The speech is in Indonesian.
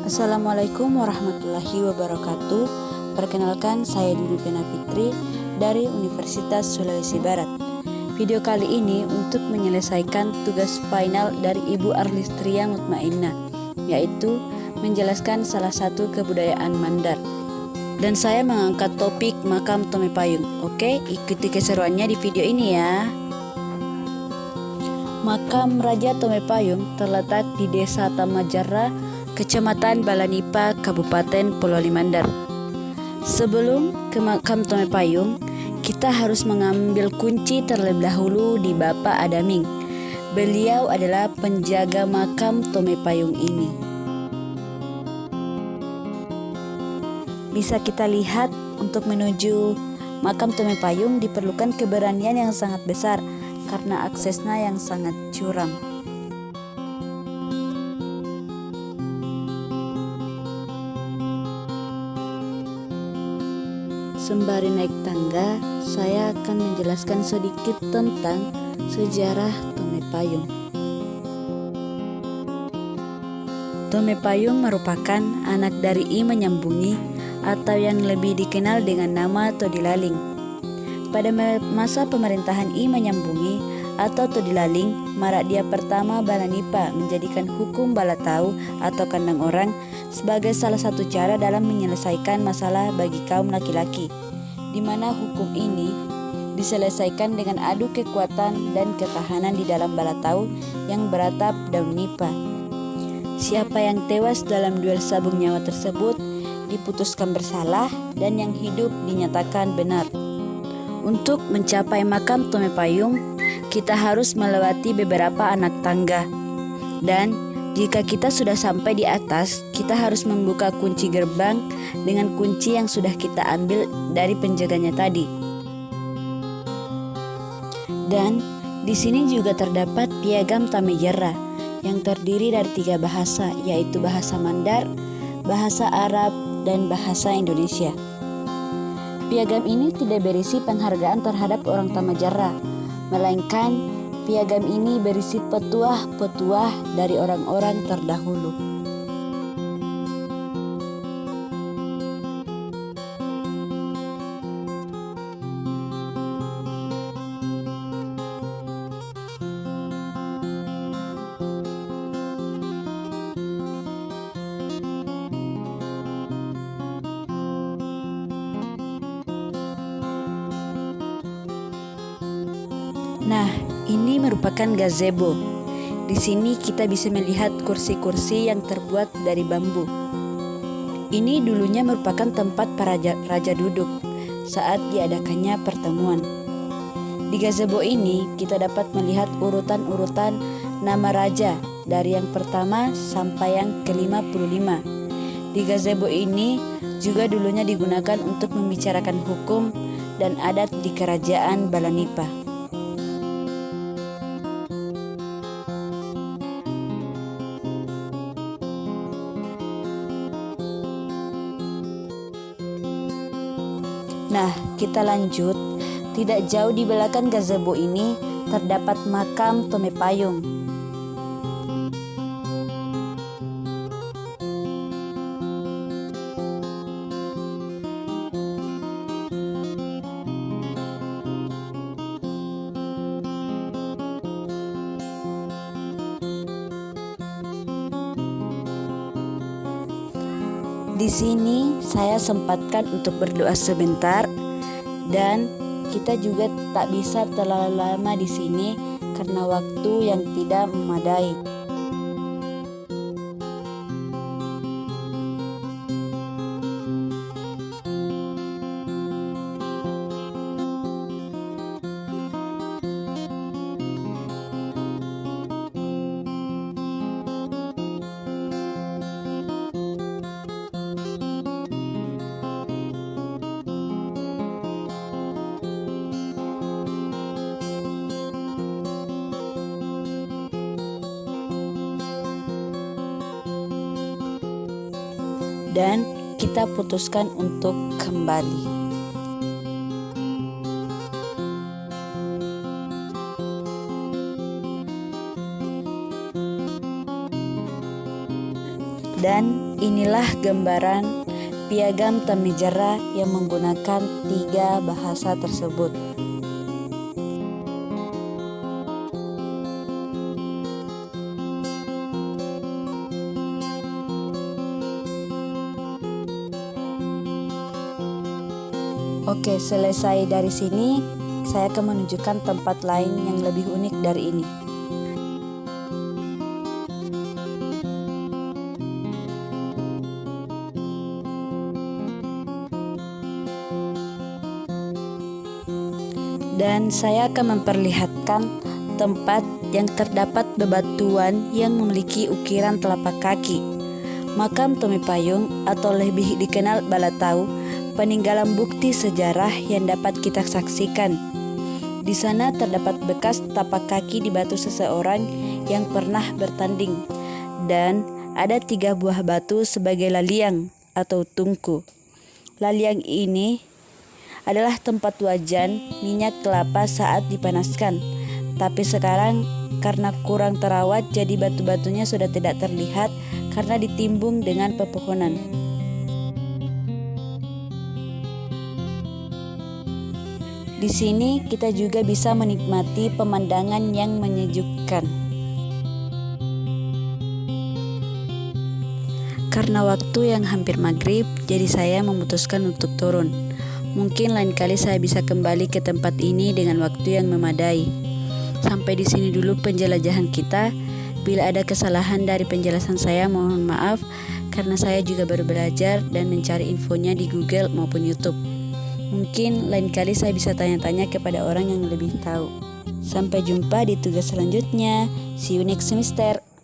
Assalamualaikum warahmatullahi wabarakatuh. Perkenalkan, saya Dwi Pena Fitri dari Universitas Sulawesi Barat. Video kali ini untuk menyelesaikan tugas final dari Ibu Arlistria Mutmainnah, yaitu menjelaskan salah satu kebudayaan Mandar. Dan saya mengangkat topik makam Tome Payung. Oke, ikuti keseruannya di video ini ya. Makam Raja Tome Payung terletak di Desa Tamajarra, Kecamatan Balanipa, Kabupaten Polewali Mandar. Sebelum ke makam Tome Payung, kita harus mengambil kunci terlebih dahulu di Bapak Adaming. Beliau adalah penjaga makam Tome Payung ini. Bisa kita lihat, untuk menuju makam Tome Payung diperlukan keberanian yang sangat besar karena aksesnya yang sangat curam. Sembari naik tangga, saya akan menjelaskan sedikit tentang sejarah Tome Payung. Tome Payung merupakan anak dari I Menyambungi atau yang lebih dikenal dengan nama Todilaling. Pada masa pemerintahan I Menyambungi atau Todilaling, Marakdia pertama Balanipa menjadikan hukum balatau atau kandang orang sebagai salah satu cara dalam menyelesaikan masalah bagi kaum laki-laki, di mana hukum ini diselesaikan dengan adu kekuatan dan ketahanan di dalam balatau yang beratap daun nipa. Siapa yang tewas dalam duel sabung nyawa tersebut diputuskan bersalah dan yang hidup dinyatakan benar. Untuk mencapai makam Tome Payung, kita harus melewati beberapa anak tangga. Dan jika kita sudah sampai di atas, kita harus membuka kunci gerbang dengan kunci yang sudah kita ambil dari penjaganya tadi. Dan di sini juga terdapat piagam Tamajarra yang terdiri dari 3 bahasa, yaitu bahasa Mandar, bahasa Arab, dan bahasa Indonesia. Piagam ini tidak berisi penghargaan terhadap orang Tamajarra, melainkan piagam ini berisi petuah-petuah dari orang-orang terdahulu. Nah, ini merupakan gazebo. Di sini kita bisa melihat kursi-kursi yang terbuat dari bambu. Ini dulunya merupakan tempat para raja duduk saat diadakannya pertemuan. Di gazebo ini kita dapat melihat urutan-urutan nama raja dari yang pertama sampai yang ke-55. Di gazebo ini juga dulunya digunakan untuk membicarakan hukum dan adat di kerajaan Balanipa. Nah, kita lanjut. Tidak jauh di belakang gazebo ini terdapat makam Tome Payung. Di sini saya sempatkan untuk berdoa sebentar, dan kita juga tak bisa terlalu lama di sini karena waktu yang tidak memadai. Dan kita putuskan untuk kembali. Dan inilah gambaran piagam Tamejara yang menggunakan 3 bahasa tersebut. Oke, selesai dari sini, saya akan menunjukkan tempat lain yang lebih unik dari ini. Dan saya akan memperlihatkan tempat yang terdapat bebatuan yang memiliki ukiran telapak kaki. Makam Tome Payung atau lebih dikenal Balatau, peninggalan bukti sejarah yang dapat kita saksikan. Di sana terdapat bekas tapak kaki di batu seseorang yang pernah bertanding, dan ada 3 buah batu sebagai laliang atau tungku. Laliang ini adalah tempat wajan minyak kelapa saat dipanaskan. Tapi sekarang karena kurang terawat, jadi batu-batunya sudah tidak terlihat karena ditimbun dengan pepohonan. Di sini kita juga bisa menikmati pemandangan yang menyejukkan. Karena waktu yang hampir maghrib, jadi saya memutuskan untuk turun. Mungkin lain kali saya bisa kembali ke tempat ini dengan waktu yang memadai. Sampai di sini dulu penjelajahan kita. Bila ada kesalahan dari penjelasan saya, mohon maaf, karena saya juga baru belajar dan mencari infonya di Google maupun YouTube. Mungkin lain kali saya bisa tanya-tanya kepada orang yang lebih tahu. Sampai jumpa di tugas selanjutnya. See you next semester.